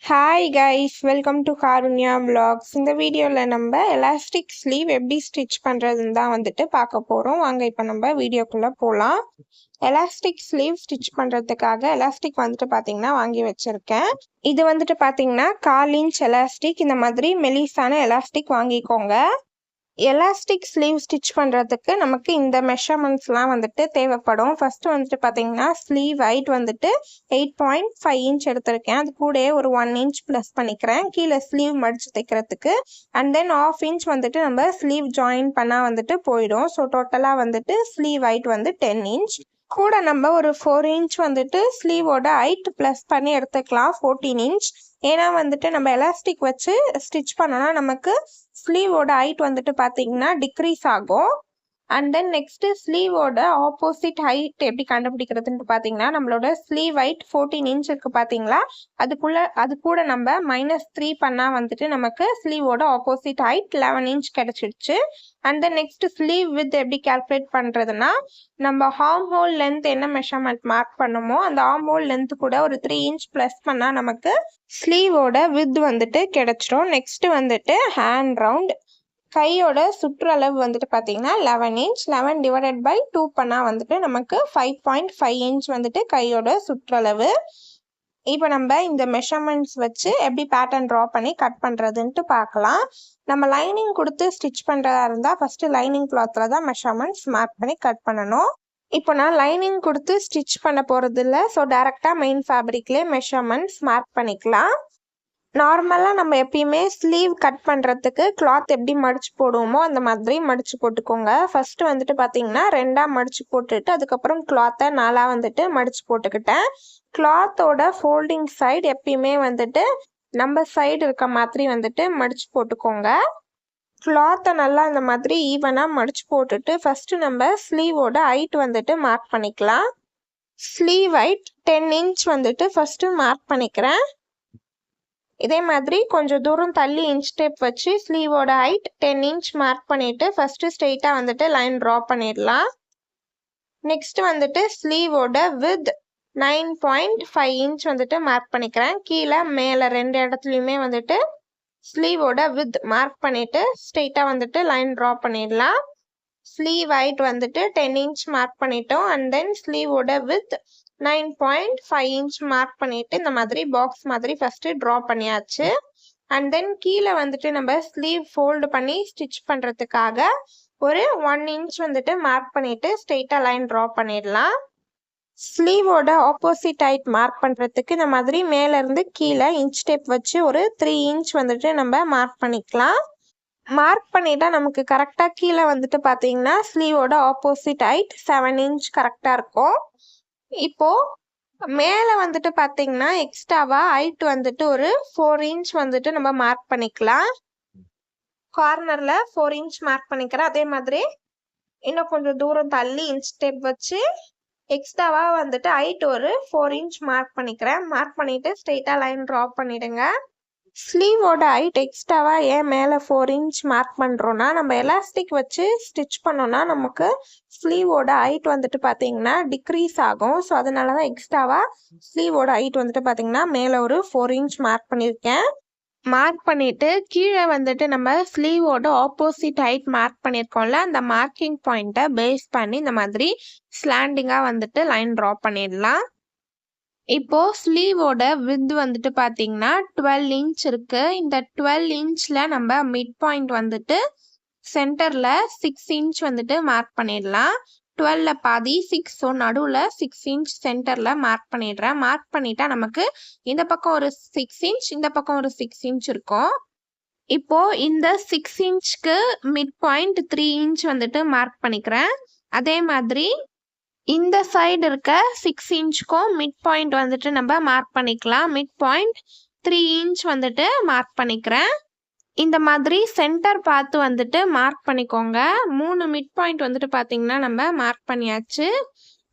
Hi guys, welcome to Karunya vlogs. இந்த வீடியோவில் நம்ம எலாஸ்டிக் ஸ்லீவ் எப்படி ஸ்டிச் பண்ணுறதுன்னு தான் பார்க்க போகிறோம். வாங்க இப்போ நம்ம வீடியோக்குள்ளே போகலாம். எலாஸ்டிக் ஸ்லீவ் ஸ்டிச் பண்ணுறதுக்காக எலாஸ்டிக் பார்த்தீங்கன்னா வாங்கி வச்சுருக்கேன். இது பார்த்தீங்கன்னா 1/4 இன்ச் எலாஸ்டிக். இந்த மாதிரி மெலிசான எலாஸ்டிக் வாங்கிக்கோங்க. எலாஸ்டிக் ஸ்லீவ் ஸ்டிச் பண்ணுறதுக்கு நமக்கு இந்த மெஷர்மெண்ட்ஸ்லாம் தேவைப்படும். ஃபஸ்ட்டு பார்த்தீங்கன்னா ஸ்லீவ் ஹைட் 8.5 இன்ச் எடுத்திருக்கேன். அது கூட ஒரு 1 இன்ச் ப்ளஸ் பண்ணிக்கிறேன் கீழே ஸ்லீவ் மடித்து தைக்கிறதுக்கு. அண்ட் தென் 1/2 இன்ச் நம்ம ஸ்லீவ் ஜாயின் பண்ணால் போயிடும். ஸோ டோட்டலாக ஸ்லீவ் ஹைட் 10 இன்ச். கூட நம்ம ஒரு 4 இன்ச் ஸ்லீவோட ஹைட் ப்ளஸ் பண்ணி எடுத்துக்கலாம் 14 இன்ச். ஏன்னா நம்ம எலாஸ்டிக் வச்சு ஸ்டிச் பண்ணோன்னா நமக்கு ஸ்லீவோட ஹைட் பார்த்தீங்கன்னா டிக்ரீஸ் ஆகும். அண்ட் தென் நெக்ஸ்ட்டு ஸ்லீவோட ஆப்போசிட் ஹைட் எப்படி கண்டுபிடிக்கிறதுன்னு பார்த்தீங்கன்னா நம்மளோட ஸ்லீவ் ஹைட் 14 இன்ச் இருக்குது பார்த்தீங்களா, அது கூட நம்ம -3 பண்ணால் நமக்கு ஸ்லீவோட ஆப்போசிட் ஹைட் 11 இன்ச் கிடச்சிடுச்சு. And then next sleeve width எப்படி கால்குலேட் பண்ணுறதுன்னா நம்ம ஆர்ம் ஹோல் லென்த் என்ன மெஷர்மெண்ட் மார்க் பண்ணுமோ அந்த ஆர்ம் ஹோல் லென்த் கூட ஒரு 3 இன்ச் ப்ளஸ் பண்ணால் நமக்கு ஸ்லீவோட வித் கிடச்சிரும். நெக்ஸ்ட்டு ஹேண்ட் ரவுண்ட் கையோட சுற்றளவு பார்த்தீங்கன்னா 11 இன்ச். 11 டிவைடட் பை 2 பண்ணால் நமக்கு 5.5 இன்ச் கையோட சுற்றளவு. இப்போ நம்ம இந்த மெஷர்மெண்ட்ஸ் வச்சு எப்படி பேட்டர்ன் ட்ரா பண்ணி கட் பண்ணுறதுன்ட்டு பார்க்கலாம். நம்ம லைனிங் கொடுத்து ஸ்டிச் பண்ணுறதா இருந்தால் ஃபஸ்ட்டு லைனிங் கிளாத்தில் தான் மெஷர்மெண்ட்ஸ் மார்க் பண்ணி கட் பண்ணணும். இப்போ நான் லைனிங் கொடுத்து ஸ்டிச் பண்ண போகிறது இல்லை. ஸோ டேரெக்டாக மெயின் ஃபேப்ரிக்லேயே மெஷர்மெண்ட்ஸ் மார்க் பண்ணிக்கலாம். நார்மலாக நம்ம எப்பயுமே ஸ்லீவ் கட் பண்ணுறதுக்கு கிளாத் எப்படி மடித்து போடுவோமோ அந்த மாதிரி மடித்து போட்டுக்கோங்க. ஃபஸ்ட்டு பார்த்தீங்கன்னா 2ஆக மடித்து போட்டுட்டு அதுக்கப்புறம் கிளாத்தை 4ஆக மடித்து போட்டுக்கிட்டேன். கிளாத்தோட ஃபோல்டிங் சைடு எப்பயுமே நம்ம சைடு இருக்க மாதிரி மடித்து போட்டுக்கோங்க. கிளாத்தை நல்லா இந்த மாதிரி ஈவனாக மடித்து போட்டுட்டு ஃபஸ்ட்டு நம்ம ஸ்லீவோட ஹைட் மார்க் பண்ணிக்கலாம். Sleeve height 10 inch first mark பண்ணிக்கிறேன். இதே மாதிரி கொஞ்சம் தூரம் தள்ளி இன்ச் டேப் வச்சு ஸ்லீவோட ஹைட் 10 இன்ச் மார்க் பண்ணிவிட்டு ஃபஸ்ட்டு ஸ்ட்ரெயிட்டாக லைன் ட்ரா பண்ணிடலாம். நெக்ஸ்ட் ஸ்லீவோட வித் 9.5 இன்ச் மார்க் பண்ணிக்கிறேன். கீழே மேலே 2 இடத்துலையுமே ஸ்லீவோட வித் மார்க் பண்ணிவிட்டு ஸ்ட்ரெயிட்டாக லைன் ட்ரா பண்ணிடலாம். ஸ்லீவ் ஹைட் 10 இன்ச் மார்க் பண்ணிட்டோம். அண்ட் தென் ஸ்லீவோட வித் 9.5 இன்ச் மார்க் பண்ணிட்டு இந்த மாதிரி பாக்ஸ் மாதிரி ஃபர்ஸ்ட் ட்ரா பண்ணியாச்சு. அண்ட் தென் கீழே நம்ம ஸ்லீவ் ஃபோல்டு பண்ணி ஸ்டிச் பண்ணுறதுக்காக ஒரு 1 இன்ச் மார்க் பண்ணிட்டு ஸ்ட்ரெயிட்டாக லைன் ட்ரா பண்ணிடலாம். ஸ்லீவோட ஆப்போசிட் ஹைட் மார்க் பண்ணுறதுக்கு இந்த மாதிரி மேலேருந்து கீழே இன்ச் டேப் வச்சு ஒரு 3 இன்ச் நம்ம மார்க் பண்ணிக்கலாம். மார்க் பண்ணிட்டா நமக்கு கரெக்டாக கீழே பார்த்தீங்கன்னா ஸ்லீவோட ஆப்போசிட் ஹைட் 7 இன்ச் கரெக்டாக இருக்கும். இப்போ மேலே பார்த்தீங்கன்னா எக்ஸ்ட்ராவா ஹைட் ஒரு 4 இன்ச் நம்ம மார்க் பண்ணிக்கலாம். கார்னர்ல 4 இன்ச் மார்க் பண்ணிக்கிறேன். அதே மாதிரி இன்னும் கொஞ்சம் தூரம் தள்ளி இன்ச் டேப் வச்சு எக்ஸ்ட்ராவா ஹைட் ஒரு 4 இன்ச் மார்க் பண்ணிக்கிறேன். மார்க் பண்ணிட்டு ஸ்ட்ரெயிட்டா லைன் ட்ரா பண்ணிடுங்க. ஸ்லீவோட ஹைட் எக்ஸ்ட்ராவா ஏன் மேலே 4 இன்ச் மார்க் பண்ணுறோன்னா நம்ம எலாஸ்டிக் வச்சு ஸ்டிச் பண்ணோன்னா நமக்கு ஸ்லீவோட ஹைட் பார்த்தீங்கன்னா டிக்ரீஸ் ஆகும். ஸோ அதனால தான் எக்ஸ்ட்ராவா ஸ்லீவோட ஹைட் பார்த்தீங்கன்னா மேலே ஒரு 4 இன்ச் மார்க் பண்ணியிருக்கேன். மார்க் பண்ணிட்டு கீழே நம்ம ஸ்லீவோட ஆப்போசிட் ஹைட் மார்க் பண்ணியிருக்கோம்ல அந்த மார்க்கிங் பாயிண்ட்டை பேஸ் பண்ணி இந்த மாதிரி ஸ்லாண்டிங்காக லைன் ட்ரா பண்ணிடலாம். இப்போ ஸ்லீவோட வித் பார்த்தீங்கன்னா 12 இன்ச் இருக்கு. இந்த 12 இன்ச்ல நம்ம மிட் பாயிண்ட் சென்டர்ல 6 இன்ச் மார்க் பண்ணிடலாம். 12ல பாதி 6. ஸோ நடுவில் 6 இன்ச் சென்டர்ல மார்க் பண்ணிடுறேன். மார்க் பண்ணிட்டா நமக்கு இந்த பக்கம் ஒரு 6 இன்ச் இந்த பக்கம் ஒரு 6 இன்ச் இருக்கும். இப்போ இந்த 6 இன்ச்க்கு மிட் பாயிண்ட் 3 இன்ச் மார்க் பண்ணிக்கிறேன். அதே மாதிரி இந்த சைடு இருக்க 6 இன்ச்சுக்கும் மிட் பாயிண்ட் நம்ம மார்க் பண்ணிக்கலாம். மிட் பாயிண்ட் 3 இன்ச் மார்க் பண்ணிக்கிறேன். இந்த மாதிரி சென்டர் பார்த்து மார்க் பண்ணிக்கோங்க. 3 மிட் பாயிண்ட் பார்த்தீங்கன்னா நம்ம மார்க் பண்ணியாச்சு.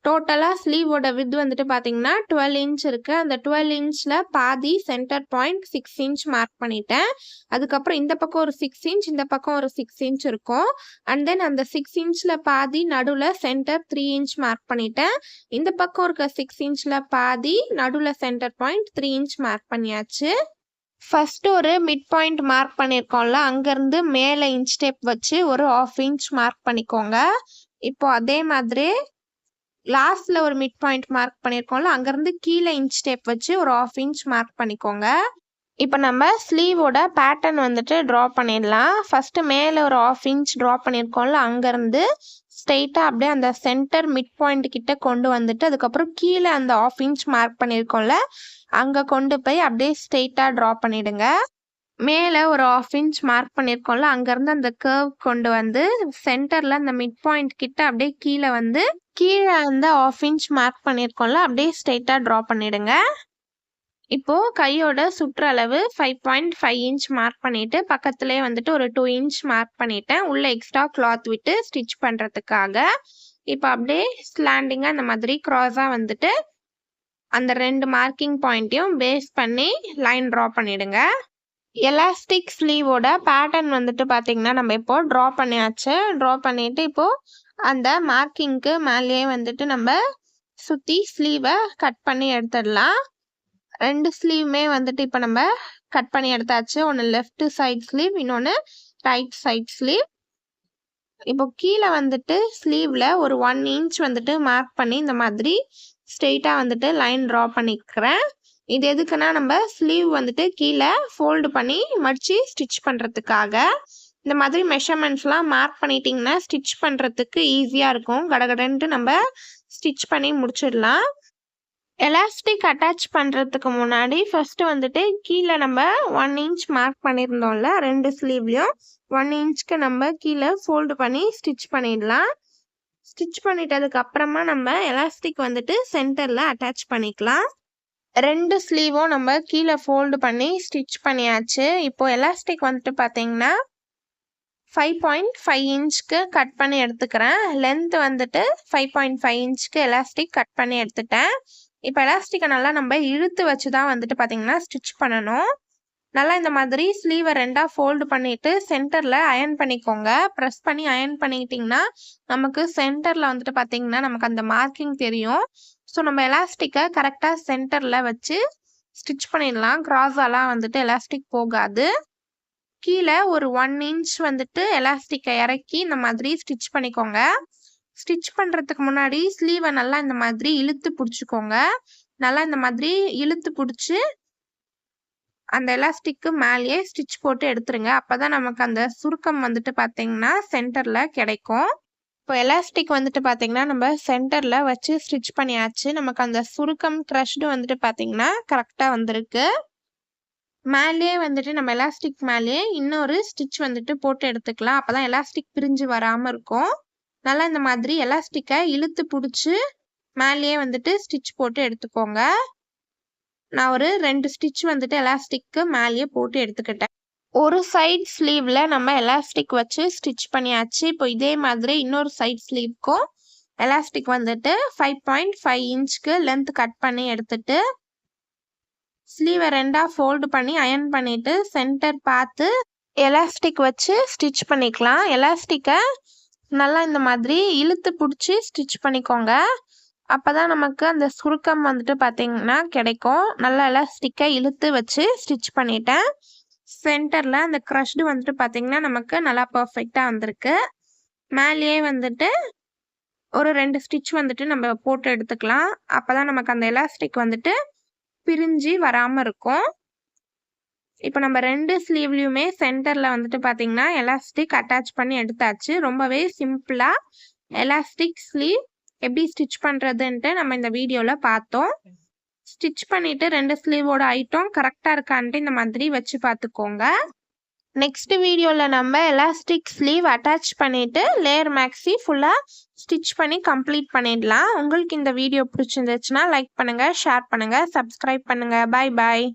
டோட்டலாக ஸ்லீவோட வித் பார்த்தீங்கன்னா 12 இன்ச் இருக்குது. அந்த 12 இன்ச்சில் பாதி சென்டர் பாயிண்ட் 6 இன்ச் மார்க் பண்ணிட்டேன். அதுக்கப்புறம் இந்த பக்கம் ஒரு 6 இன்ச் இந்த பக்கம் ஒரு 6 இன்ச் இருக்கும். அண்ட் தென் அந்த 6 இன்ச்சில் பாதி நடுவில் சென்டர் 3 இன்ச் மார்க் பண்ணிட்டேன். இந்த பக்கம் இருக்க 6 இன்ச்சில் பாதி நடுவில் சென்டர் பாயிண்ட் 3 இன்ச் மார்க் பண்ணியாச்சு. ஃபர்ஸ்ட் ஒரு மிட் பாயிண்ட் மார்க் பண்ணியிருக்கோம்ல, அங்கேருந்து மேலே இன்ச் டேப் வச்சு ஒரு 1/2 இன்ச் மார்க் பண்ணிக்கோங்க. இப்போ அதே மாதிரி லாஸ்ட்ல ஒரு மிட் பாயிண்ட் மார்க் பண்ணியிருக்கோம்ல, அங்கேருந்து கீழே இன்ச் டேப் வச்சு ஒரு 1/2 இன்ச் மார்க் பண்ணிக்கோங்க. இப்போ நம்ம ஸ்லீவோட பேட்டர்ன் வந்துட்டு ட்ரா பண்ணிடலாம். ஃபர்ஸ்ட் மேலே ஒரு 1/2 இன்ச் ட்ரா பண்ணியிருக்கோம்ல, அங்கேருந்து ஸ்ட்ரெயிட்டாக அப்படியே அந்த சென்டர் மிட் பாயிண்ட் கிட்ட கொண்டு வந்துட்டு அதுக்கப்புறம் கீழே அந்த 1/2 இன்ச் மார்க் பண்ணியிருக்கோம்ல, அங்கே கொண்டு போய் அப்படியே ஸ்ட்ரெயிட்டாக ட்ரா பண்ணிடுங்க. மேலே ஒரு 1/2 இன்ச் மார்க் பண்ணியிருக்கோம்ல, அங்கேருந்து அந்த கர்வ் கொண்டு வந்து சென்டரில் அந்த மிட் பாயிண்ட் கிட்ட அப்படியே கீழே வந்து கீழே அந்த 1/2 இன்ச் மார்க் பண்ணியிருக்கோம்ல, அப்படியே ஸ்ட்ரெயிட்டாக ட்ரா பண்ணிடுங்க. இப்போ கையோட சுற்றளவு 5.5 இன்ச் மார்க் பண்ணிட்டு பக்கத்துலேயே வந்துட்டு ஒரு 2 இன்ச் மார்க் பண்ணிட்டேன். உள்ள எக்ஸ்ட்ரா கிளாத் விட்டு ஸ்டிச் பண்ணுறதுக்காக. இப்போ அப்படியே ஸ்லாண்டிங்காக இந்த மாதிரி க்ராஸாக வந்துட்டு அந்த 2 மார்க்கிங் பாயிண்ட்டையும் பேஸ் பண்ணி லைன் ட்ரா பண்ணிடுங்க. எலாஸ்டிக் ஸ்லீவோட பேட்டர்ன் வந்துட்டு பார்த்தீங்கன்னா நம்ம இப்போ ட்ரா பண்ணியாச்சு. ட்ரா பண்ணிட்டு இப்போ அந்த மார்க்கிங்க்கு மேலேயே வந்துட்டு நம்ம சுற்றி ஸ்லீவை கட் பண்ணி எடுத்துடலாம். 2 ஸ்லீவுமே வந்துட்டு இப்போ நம்ம கட் பண்ணி எடுத்தாச்சு. ஒன்று லெஃப்ட் சைட் ஸ்லீவ், இன்னொன்று ரைட் சைட் ஸ்லீவ். இப்போ கீழே வந்துட்டு ஸ்லீவில் ஒரு 1 இன்ச் வந்துட்டு மார்க் பண்ணி இந்த மாதிரி ஸ்ட்ரெயிட்டாக வந்துட்டு லைன் ட்ரா பண்ணிக்கிறேன். இது எதுக்குன்னா நம்ம ஸ்லீவ் வந்துட்டு கீழே ஃபோல்டு பண்ணி மடித்து ஸ்டிச் பண்ணுறதுக்காக. இந்த மாதிரி மெஷர்மெண்ட்ஸ்லாம் மார்க் பண்ணிட்டிங்கன்னா ஸ்டிச் பண்ணுறதுக்கு ஈஸியாக இருக்கும். கடகடன்ட்டு நம்ம ஸ்டிச் பண்ணி முடிச்சிடலாம். எலாஸ்டிக் அட்டாச் பண்ணுறதுக்கு முன்னாடி ஃபஸ்ட்டு வந்துட்டு கீழே நம்ம 1 இன்ச் மார்க் பண்ணியிருந்தோம்ல, 2 ஸ்லீவ்லையும் 1 இன்ச்சுக்கு நம்ம கீழே ஃபோல்டு பண்ணி ஸ்டிச் பண்ணிடலாம். ஸ்டிச் பண்ணிட்டதுக்கு அப்புறமா நம்ம எலாஸ்டிக் வந்துட்டு சென்டரில் அட்டாச் பண்ணிக்கலாம். 2 ஸ்லீவும் நம்ம கீழே ஃபோல்டு பண்ணி ஸ்டிச் பண்ணியாச்சு. இப்போ எலாஸ்டிக் வந்துட்டு பார்த்தீங்கன்னா 5.5 இன்ச்சுக்கு கட் பண்ணி எடுத்துக்கிறேன். லென்த் வந்துட்டு 5.5 இன்ச்சுக்கு எலாஸ்டிக் கட் பண்ணி எடுத்துட்டேன். இப்போ எலாஸ்டிக்கை நல்லா நம்ம இழுத்து வச்சு தான் வந்துட்டு பார்த்தீங்கன்னா ஸ்டிச் பண்ணணும். நல்லா இந்த மாதிரி ஸ்லீவை 2ஆக ஃபோல்டு பண்ணிவிட்டு சென்டரில் அயர்ன் பண்ணிக்கோங்க. ப்ரெஸ் பண்ணி அயர்ன் பண்ணிக்கிட்டிங்கன்னா நமக்கு சென்டரில் வந்துட்டு பார்த்தீங்கன்னா நமக்கு அந்த மார்க்கிங் தெரியும். ஸோ நம்ம எலாஸ்டிக்கை கரெக்டாக சென்டரில் வச்சு ஸ்டிச் பண்ணிடலாம். கிராஸாலாம் வந்துட்டு எலாஸ்டிக் போகாது. கீழே ஒரு 1 இன்ச் வந்துட்டு எலாஸ்டிக்கை இறக்கி இந்த மாதிரி ஸ்டிச் பண்ணிக்கோங்க. ஸ்டிச் பண்ணுறதுக்கு முன்னாடி ஸ்லீவை நல்லா இந்த மாதிரி இழுத்து பிடிச்சிக்கோங்க. நல்லா இந்த மாதிரி இழுத்து பிடிச்சி அந்த எலாஸ்டிக்கு மேலேயே ஸ்டிச் போட்டு எடுத்துருங்க. அப்போ தான் நமக்கு அந்த சுருக்கம் வந்துட்டு பார்த்தீங்கன்னா சென்டரில் கிடைக்கும். இப்போ எலாஸ்டிக் வந்துட்டு பார்த்தீங்கன்னா நம்ம சென்டரில் வச்சு ஸ்டிச் பண்ணியாச்சு. நமக்கு அந்த சுருக்கம் க்ரஷ்டு வந்துட்டு பார்த்தீங்கன்னா கரெக்டாக வந்திருக்கு. மேலேயே வந்துட்டு நம்ம எலாஸ்டிக் மேலேயே இன்னொரு ஸ்டிச் வந்துட்டு போட்டு எடுத்துக்கலாம். அப்போ தான் எலாஸ்டிக் பிரிஞ்சு வராமல் இருக்கும். நல்லா இந்த மாதிரி எலாஸ்டிக்கை இழுத்து பிடிச்சி மேலேயே வந்துட்டு ஸ்டிச் போட்டு எடுத்துக்கோங்க. நான் ஒரு 2 ஸ்டிச் வந்துட்டு எலாஸ்டிக்கு மேலேயே போட்டு எடுத்துக்கிட்டேன். ஒரு சைட் ஸ்லீவில் நம்ம எலாஸ்டிக் வச்சு ஸ்டிச் பண்ணியாச்சு. இப்போ இதே மாதிரி இன்னொரு சைட் ஸ்லீவ்க்கும் எலாஸ்டிக் வந்துட்டு 5.5 இன்ச்சுக்கு லென்த் கட் பண்ணி எடுத்துட்டு ஸ்லீவை 2ஆக ஃபோல்டு பண்ணி அயர்ன் பண்ணிவிட்டு சென்டர் பார்த்து எலாஸ்டிக் வச்சு ஸ்டிச் பண்ணிக்கலாம். எலாஸ்டிக்கை நல்லா இந்த மாதிரி இழுத்து பிடிச்சி ஸ்டிச் பண்ணிக்கோங்க. அப்போ தான் நமக்கு அந்த சுருக்கம் வந்துட்டு பார்த்தீங்கன்னா கிடைக்கும். நல்லா எலாஸ்டிக்கை இழுத்து வச்சு ஸ்டிச் பண்ணிட்டேன். சென்டரில் அந்த க்ரஷ்டு வந்துட்டு பார்த்தீங்கன்னா நமக்கு நல்லா பர்ஃபெக்டாக வந்திருக்கு. மேலேயே வந்துட்டு ஒரு 2 ஸ்டிச் வந்துட்டு நம்ம போட்டு எடுத்துக்கலாம். அப்போ தான் நமக்கு அந்த எலாஸ்டிக் வந்துட்டு பிரிஞ்சு வராமல் இருக்கும். இப்போ நம்ம 2 ஸ்லீவ்லையுமே சென்டரில் வந்துட்டு பார்த்தீங்கன்னா எலாஸ்டிக் அட்டாச் பண்ணி எடுத்தாச்சு. ரொம்பவே சிம்பிளாக எலாஸ்டிக் ஸ்லீவ் எப்படி ஸ்டிச் பண்ணுறதுன்ட்டு நம்ம இந்த வீடியோவில் பார்த்தோம். ஸ்டிச் பண்ணிவிட்டு 2 ஸ்லீவோட ஐட்டம் கரெக்டாக இருக்கான்ட்டு இந்த மாதிரி வச்சு பார்த்துக்கோங்க. நெக்ஸ்ட் வீடியோவில் நம்ம எலாஸ்டிக் ஸ்லீவ் அட்டாச் பண்ணிவிட்டு லேயர் மேக்ஸி ஃபுல்லாக ஸ்டிச் பண்ணி கம்ப்ளீட் பண்ணிடலாம். உங்களுக்கு இந்த வீடியோ பிடிச்சிருந்துச்சுன்னா லைக் பண்ணுங்கள், ஷேர் பண்ணுங்கள், சப்ஸ்கிரைப் பண்ணுங்கள். பாய் பாய்.